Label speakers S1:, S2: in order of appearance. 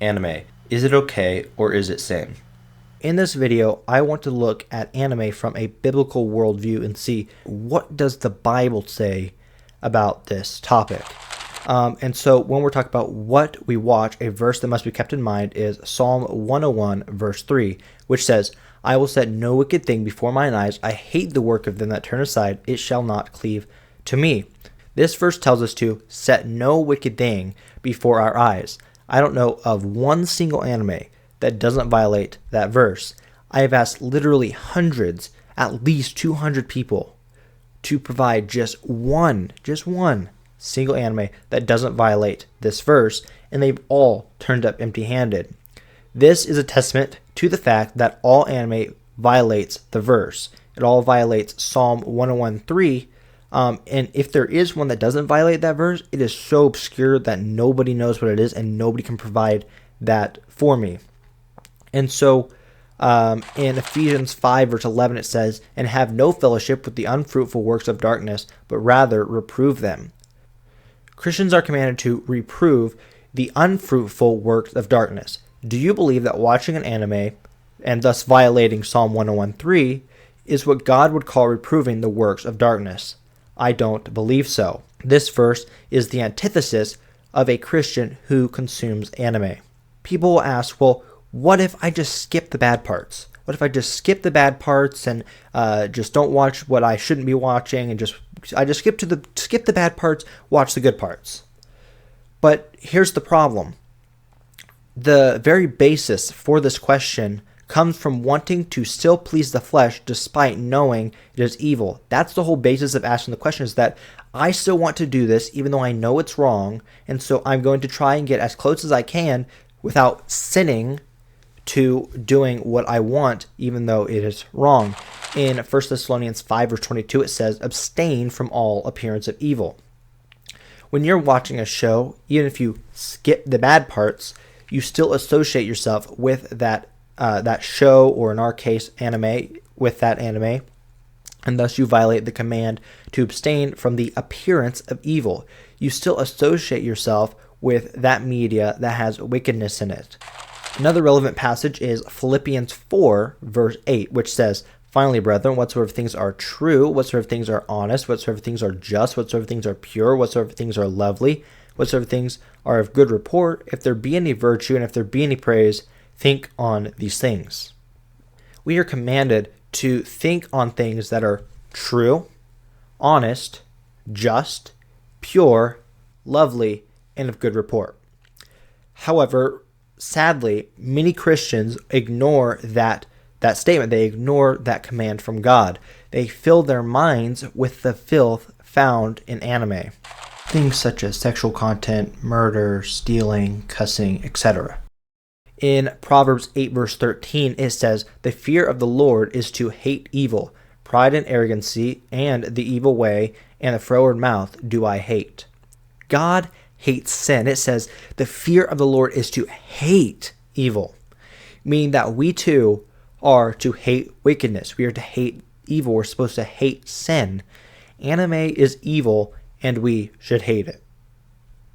S1: anime. Is it okay or is it sin?
S2: In this video, I want to look at anime from a biblical worldview and see what does the Bible say about this topic. And so when we're talking about what we watch, a verse that must be kept in mind is Psalm 101, verse 3, which says, I will set no wicked thing before mine eyes. I hate the work of them that turn aside. It shall not cleave to me. This verse tells us to set no wicked thing before our eyes. I don't know of one single anime that doesn't violate that verse. I have asked literally hundreds, at least 200 people, to provide just one single anime that doesn't violate this verse, and they've all turned up empty-handed. This is a testament to the fact that all anime violates the verse. It all violates Psalm 101:3. And if there is one that doesn't violate that verse, it is so obscure that nobody knows what it is and nobody can provide that for me. And so in Ephesians 5 verse 11 it says, and have no fellowship with the unfruitful works of darkness, but rather reprove them. Christians are commanded to reprove the unfruitful works of darkness. Do you believe that watching an anime and thus violating Psalm 101:3 is what God would call reproving the works of darkness? I don't believe so. This verse is the antithesis of a Christian who consumes anime. People will ask, well, what if I just skip the bad parts? What if I just skip the bad parts and just don't watch what I shouldn't be watching and I just skip the bad parts, watch the good parts? But here's the problem. The very basis for this question comes from wanting to still please the flesh despite knowing it is evil. That's the whole basis of asking the question, is that I still want to do this even though I know it's wrong, and so I'm going to try and get as close as I can without sinning to doing what I want even though it is wrong. In 1 Thessalonians 5 verse 22 it says, abstain from all appearance of evil. When you're watching a show, even if you skip the bad parts, you still associate yourself with that show, or in our case anime, with that anime, and thus you violate the command to abstain from the appearance of evil. You still associate yourself with that media that has wickedness in it. Another relevant passage is Philippians 4 verse 8, which says, finally, brethren, whatsoever things are true, whatsoever things are honest, whatsoever things are just, whatsoever things are pure, whatsoever things are lovely, whatsoever things are of good report, if there be any virtue and if there be any praise, think on these things. We are commanded to think on things that are true, honest, just, pure, lovely, and of good report. However, sadly, many Christians ignore that statement. They ignore that command from God. They fill their minds with the filth found in anime. Things such as sexual content, murder, stealing, cussing, etc. In Proverbs 8 verse 13, it says, the fear of the Lord is to hate evil. Pride and arrogancy and the evil way and the froward mouth do I hate. God hates sin. It says the fear of the Lord is to hate evil, meaning that we too are to hate wickedness. We are to hate evil. We're supposed to hate sin. Anime is evil and we should hate it.